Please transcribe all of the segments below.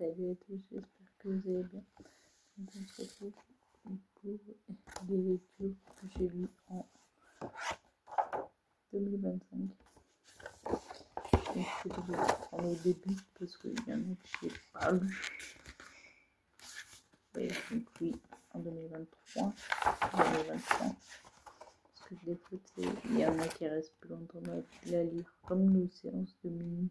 Salut à tous, j'espère que vous allez bien. Donc on se retrouve pour des lectures que j'ai lues en 2025. Donc je vais prendre au début parce qu'il y en a que je n'ai pas lu. Donc oui, en 2023, 2023. Parce que des fois, il y en a qui restent plus longtemps à lire, comme nos séances de minuit.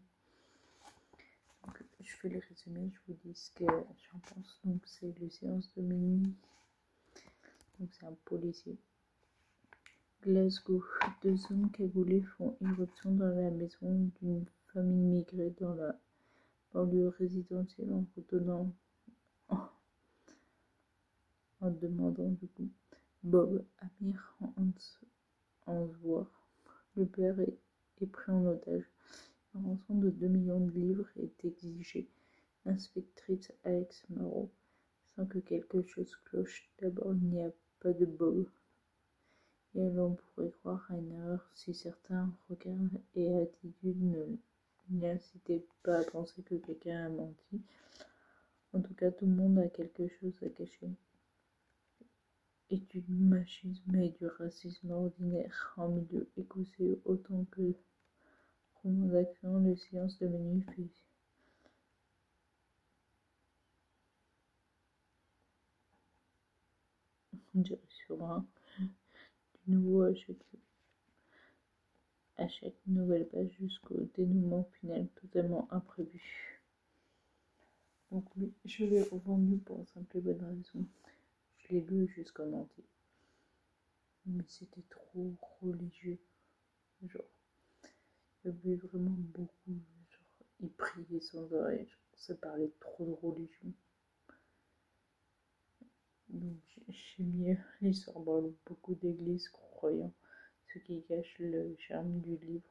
Donc, je fais le résumé, je vous dis ce que j'en pense. Donc, c'est les séances de minuit. Donc, c'est un policier. Glasgow. 2 hommes cagoulés font irruption dans la maison d'une famille migrée dans la banlieue résidentielle en demandant du coup Bob Amir Answorth. Le père est pris en otage. Un rançon de 2 millions de livres est exigé. Inspectrice Alex Marrow sent que quelque chose cloche. D'abord, il n'y a pas de Bob. Et l'on pourrait croire à une erreur si certains regards et attitudes n'incitaient pas à penser que quelqu'un a menti. En tout cas, tout le monde a quelque chose à cacher. Et du machisme et du racisme ordinaire en milieu écossais autant que roman d'action, les séances de minuit fait. On dirait sur un du nouveau à chaque nouvelle page jusqu'au dénouement final totalement imprévu. Donc oui, je l'ai revendu pour une simple et bonne raison. Je l'ai lu jusqu'en entier. Mais c'était trop religieux. Genre, il y avait vraiment beaucoup. Genre, il priait sans arrêt. Ça parlait trop de religion. Donc j'ai mis l'histoire dans beaucoup d'églises croyants, ce qui cache le charme du livre.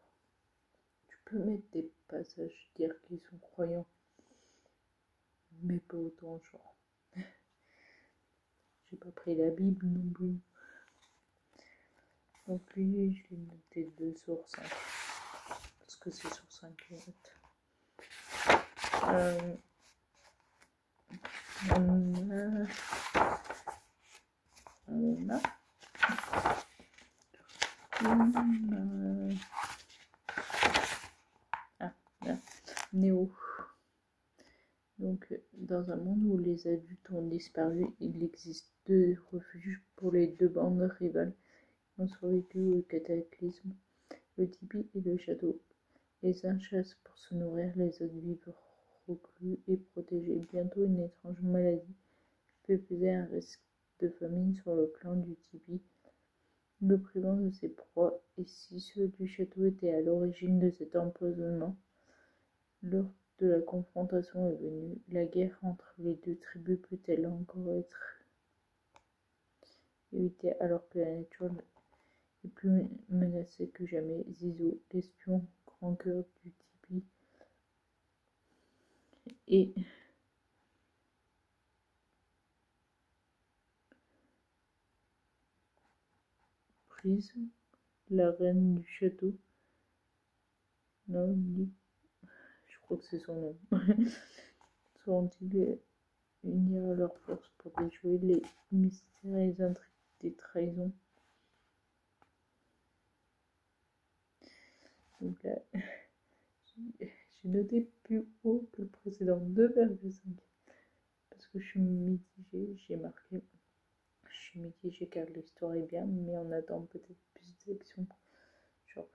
Tu peux mettre des passages, dire qu'ils sont croyants, mais pas autant, genre. J'ai pas pris la Bible non plus. Donc lui, je l'ai noté 2 sur 5. Parce que c'est sur 5 les notes. Néo. Donc, dans un monde où les adultes ont disparu, il existe 2 refuges pour les 2 bandes rivales qui ont survécu au cataclysme, le tipi et le château. Les uns chassent pour se nourrir, les autres vivent reclus et protégés. Bientôt, une étrange maladie fait peser un risque de famine sur le clan du tipi, le privant de ses proies. Et si ceux du château étaient à l'origine de cet empoisonnement, l'heure de la confrontation est venue. La guerre entre les 2 tribus peut-elle encore être évitée alors que la nature est plus menacée que jamais? Zizo, l'espion grand cœur du tipi, et Prise, la reine du château. Non, je crois que c'est son nom. Seront-ils unir leurs forces pour déjouer les mystères et les intrigues des trahisons? Donc là, j'ai noté plus haut que le précédent, 2,5. Parce que je suis mitigée, j'ai marqué. Je suis mitigée car l'histoire est bien, mais on attend peut-être plus d'action. Genre,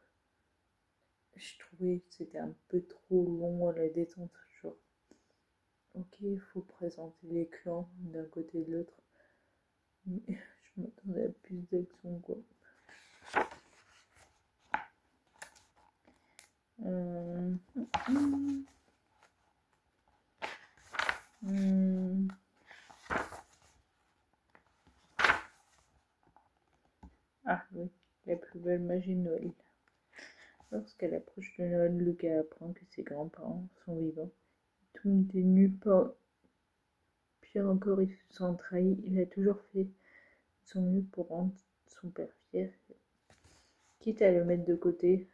je trouvais que c'était un peu trop long à la détente. Genre, ok, il faut présenter les clans d'un côté et de l'autre, mais je m'attendais à plus d'action, quoi. Ah oui, la plus belle magie de Noël. Lorsqu'à l'approche de Noël, Lucas apprend que ses grands-parents sont vivants. Il tombe des nues, pas pire encore, il se sent trahi. Il a toujours fait son mieux pour rendre son père fier, quitte à le mettre de côté.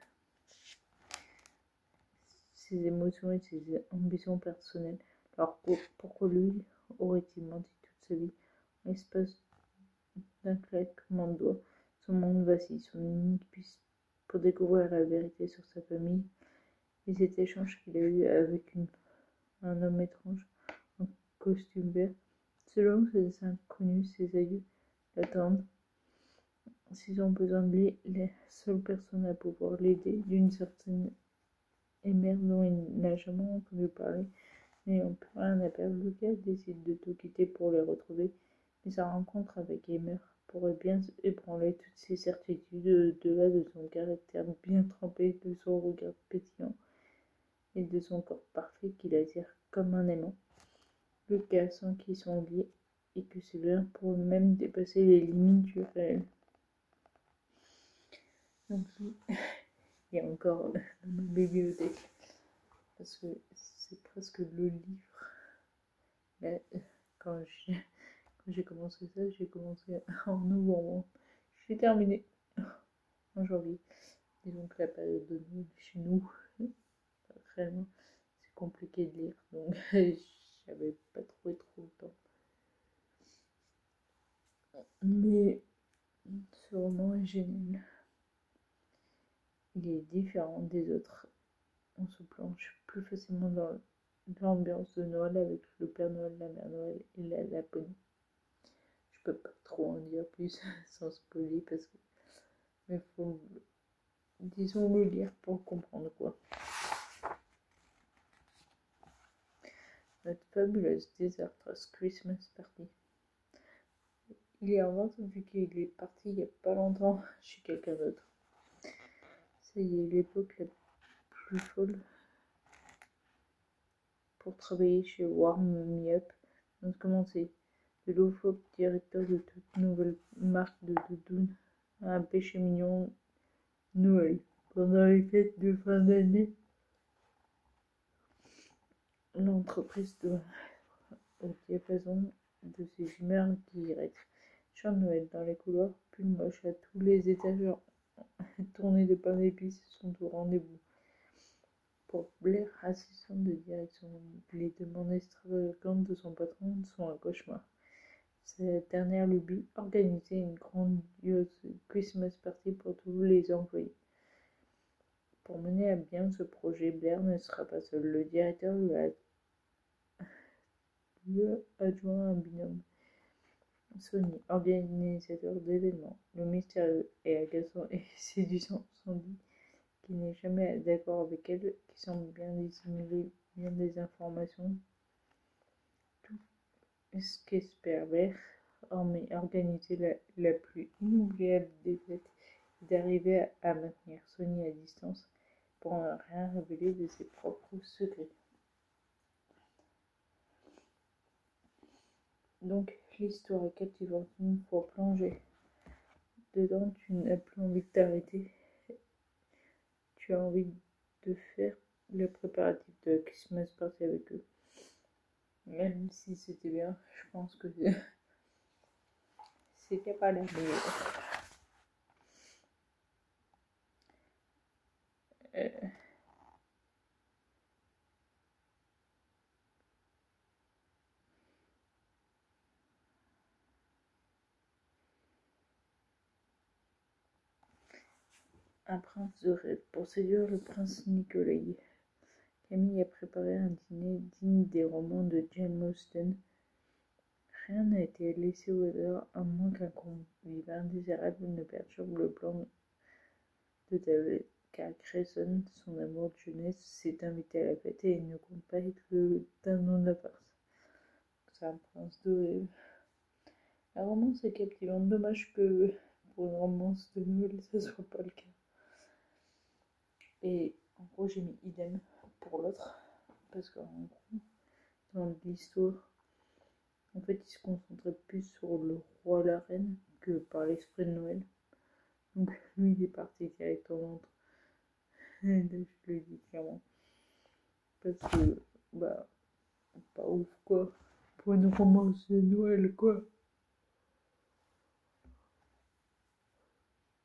Ses émotions et ses ambitions personnelles Alors pourquoi lui aurait-il menti toute sa vie? En l'espace d'un claquement de doigts, son monde vacille, son unique piste pour découvrir la vérité sur sa famille et cet échange qu'il a eu avec un homme étrange en costume vert. Selon ces inconnus, ses aïeux l'attendent. S'ils ont besoin de lui, les seules personnes à pouvoir l'aider, d'une certaine Emer dont il n'a jamais entendu parler, n'ayant plus rien à perdre, Lucas décide de tout quitter pour les retrouver, mais sa rencontre avec Emer pourrait bien ébranler toutes ses certitudes au-delà de son caractère bien trempé, de son regard pétillant et de son corps parfait qu'il attire comme un aimant. Lucas sent qu'ils sont liés et que ce lien pourrait même dépasser les limites du réel. Donc, il y a encore dans ma bibliothèque, parce que c'est presque le livre. Là, quand j'ai commencé ça, j'ai commencé en novembre. J'ai terminé en janvier. Disons que la période de Noël chez nous, réellement, c'est compliqué de lire, donc j'avais pas trouvé trop le temps. Mais ce roman est génial. Il est différent des autres. On se plonge plus facilement dans l'ambiance de Noël avec le Père Noël, la Mère Noël et la Laponie. Je peux pas trop en dire plus sans spoiler parce que mais faut disons le lire pour comprendre quoi. Notre fabuleuse Disastrous Christmas Party. Il est en vente vu qu'il est parti il y a pas longtemps chez quelqu'un d'autre. Ça y est, l'époque la plus folle pour travailler chez Warm Me Up. Donc commencer. De loufoque directeur de toute nouvelle marque de doudoune à un péché mignon Noël. Pendant les fêtes de fin d'année, l'entreprise doit au diapason de ses humeurs directes. Chant de Noël dans les couloirs, pull moche à tous les étagères tournées de pain d'épices sont au rendez-vous. Pour Blair, assistante de direction, les demandes extravagantes de son patron sont un cauchemar. Sa dernière lubie, organiser une grandiose Christmas party pour tous les employés. Pour mener à bien ce projet, Blair ne sera pas seul. Le directeur lui a adjoint un binôme. Sonny, organisateur d'événements. Le mystérieux et agaçant et séduisant Sandy, qui n'est jamais d'accord avec elle, qui semble bien dissimuler bien des informations. Tout ce qu'espère Blair, hormis organiser la plus inoubliable des fêtes, est d'arriver à maintenir Sonny à distance pour ne rien révéler de ses propres secrets. Donc, l'histoire est captivante une fois plongée dedans, tu n'as plus envie de t'arrêter. Tu as envie de faire le préparatif de la Christmas party avec eux. Même si c'était bien, je pense que c'était pas la meilleure. Un prince de rêve. Pour séduire le prince Nikolai, Camille a préparé un dîner digne des romans de Jane Austen. Rien n'a été laissé au hasard, à moins qu'un convive indésirable ne perturbe le plan de David, car Grayson, son amour de jeunesse, s'est invité à la fête et il ne compte pas être le dindon de la farce. C'est un prince de rêve. La romance est captivante, dommage que pour une romance de Noël, ça soit pas le cas. Et en gros, j'ai mis idem pour l'autre, parce qu'en gros, dans l'histoire, en fait, il se concentrait plus sur le roi et la reine que par l'esprit de Noël. Donc lui, il est parti directement entre. Je le dis clairement. Parce que, bah, pas ouf, quoi. Pour une romance de Noël, quoi.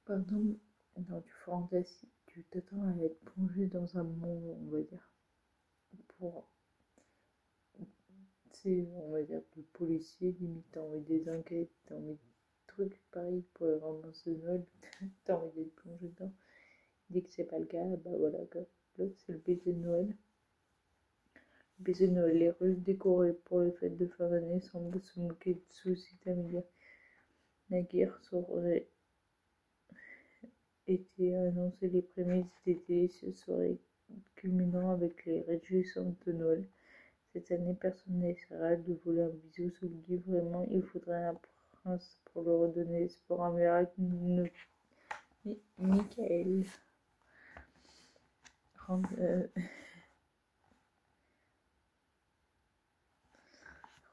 Pardon, dans du fantasy, tu t'attends à être plongé dans un monde, on va dire, pour assez, on va dire, de policier, limite t'as envie des enquêtes, t'as envie de trucs pareils pour les vacances de Noël, t'as envie d'être plongé dedans. Dès que c'est pas le cas, bah voilà quoi. Là c'est le baiser de Noël. Le baiser de Noël, les rues décorées pour les fêtes de fin d'année semblent se moquer de soucis familiaux. La guerre aurait été annoncée les prémices d'été, ce serait culminant avec les réjouissances de Noël. Cette année, personne n'essaiera de voler un bisou sous le lit. Vraiment, il faudrait un prince pour le redonner espoir. Un miracle. Michael.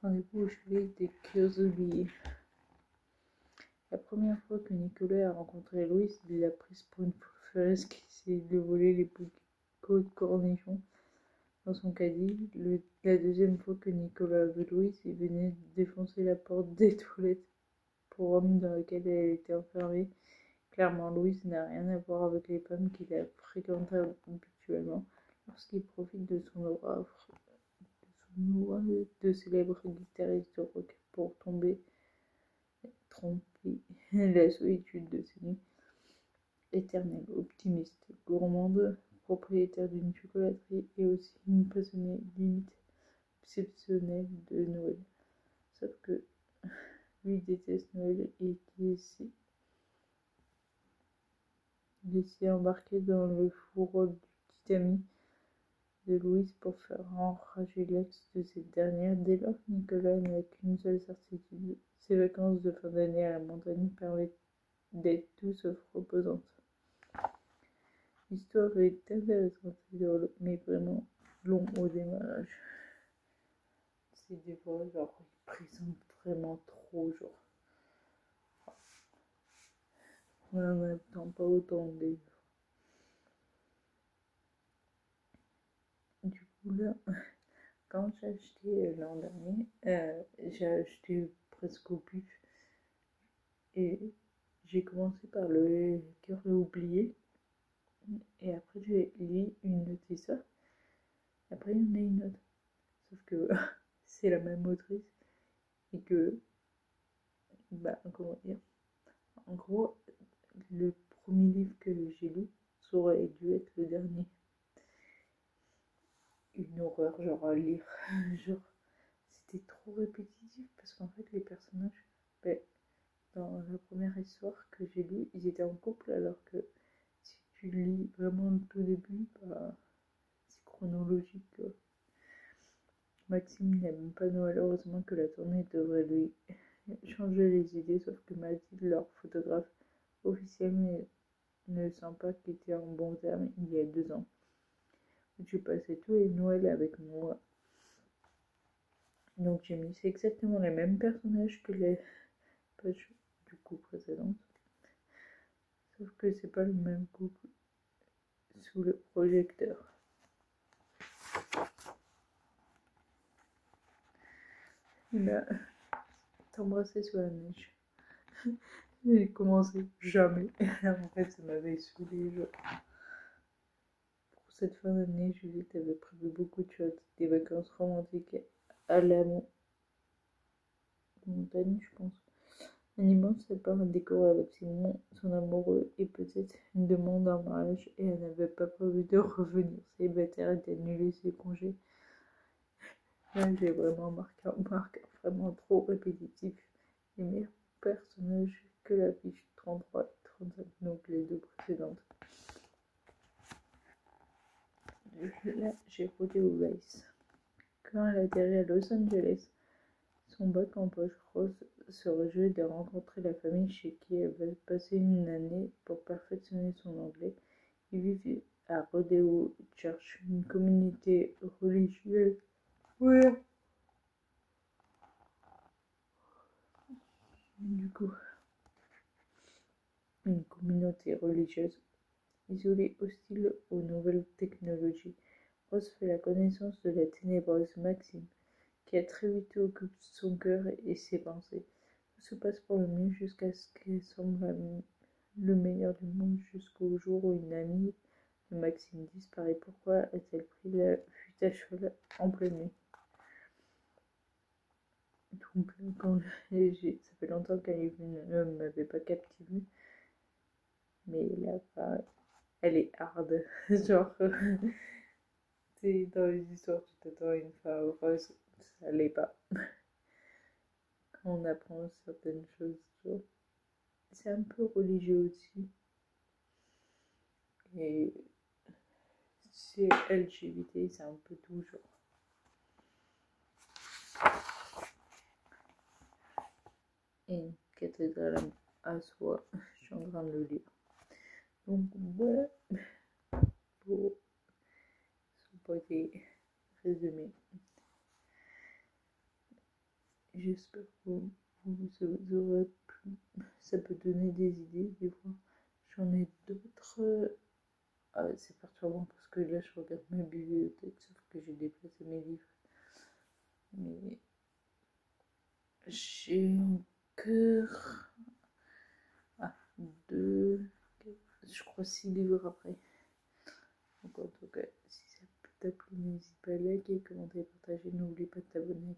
Rendez-vous au chevet des Curzuli. La première fois que Nicolas a rencontré Louise, il l'a prise pour une furieuse qui essayait de voler les boucliers de cornichons dans son caddie. La deuxième fois que Nicolas a vu Louise, il venait de défoncer la porte des toilettes pour hommes dans laquelle elle était enfermée. Clairement, Louise n'a rien à voir avec les femmes qu'il a fréquentées habituellement. Lorsqu'il profite de son aura de célèbre guitariste de rock pour tromper la solitude de ses nuits. Éternelle, optimiste, gourmande, propriétaire d'une chocolaterie et aussi une passionnée limite exceptionnelle de Noël. Sauf que lui déteste Noël et qui s'est embarqué dans le fou rôle du petit ami de Louise pour faire enrager l'ex de cette dernière. Dès lors, Nicolas n'a qu'une seule certitude. Ses vacances de fin d'année à la montagne permettent d'être tout sauf reposantes. L'histoire est intéressante et drôle, mais vraiment long au démarrage. C'est des fois, genre, ils présentent vraiment trop, genre. On n'en attend pas autant des. Du coup, là, quand j'ai acheté l'an dernier, j'ai acheté presque au pif. Et j'ai commencé par le cœur oublié. Et après, j'ai lu une note et ça. Après, il y en a une autre. Sauf que c'est la même autrice. Et que, bah, comment dire. En gros, le premier livre que j'ai lu, ça aurait dû être le dernier. Une horreur, genre à lire. Genre, c'était trop répétitif parce qu'en fait, les personnages, ben, dans la première histoire que j'ai lue, ils étaient en couple alors que si tu lis vraiment le tout début, bah, c'est chronologique. Quoi. Maxime n'aime pas Noël, heureusement que la tournée devrait lui changer les idées, sauf que Mathilde, leur photographe officiel, ne sent pas qu'il était en bon terme il y a 2 ans. Je passais tous les Noëls avec moi. Donc j'ai mis, c'est exactement les mêmes personnages que les pages du coup précédentes. Sauf que c'est pas le même couple sous le projecteur. Il a t'embrassé sous la neige. J'ai commencé jamais. En fait, ça m'avait saoulé. Pour cette fin d'année, Juliette avait prévu beaucoup de choses. Des vacances romantiques à la montagne, je pense. Un immense sapin décoré avec son amoureux, et peut-être une demande en mariage, et elle n'avait pas prévu de revenir célibataire et d'annuler ses congés. Là, j'ai vraiment marqué un marque vraiment trop répétitif. Les meilleurs personnages que la fiche 33 et 35, donc les 2 précédentes. Là, j'ai Rodeo Race. Quand elle atterrit à Los Angeles, son bac en poche rose se réjouit de rencontrer la famille chez qui elle va passer une année pour perfectionner son anglais. Ils vivent à Rodeo Church, une communauté religieuse. Ouais. Du coup, une communauté religieuse isolée, hostile aux nouvelles technologies. Rose fait la connaissance de la ténébreuse Maxime, qui a très vite occupé son cœur et ses pensées. Tout se passe pour le mieux jusqu'à ce qu'elle semble le meilleur du monde, jusqu'au jour où une amie de Maxime disparaît. Pourquoi a-t-elle pris la fuite à cheval en pleine nuit? Donc, quand ça fait longtemps qu'un livre ne m'avait pas captivé, mais là, elle est hard. Genre, tu dans les histoires, tu t'attends à une fin heureuse, ça l'est pas. Quand on apprend certaines choses, genre, c'est un peu religieux aussi. Et c'est LGBT, c'est un peu tout, genre. Et une cathédrale à soi, je suis en train de le lire. Donc, voilà, pour ce petit résumé. J'espère que vous aurez plu. Ça peut donner des idées, des fois. J'en ai d'autres. C'est perturbant parce que là, je regarde ma bibliothèque, sauf que j'ai déplacé mes livres. Mais j'ai encore deux, je crois 6 livres après. Donc en tout cas, si ça t'a plu, n'hésite pas à liker, commenter, partager. N'oublie pas de t'abonner,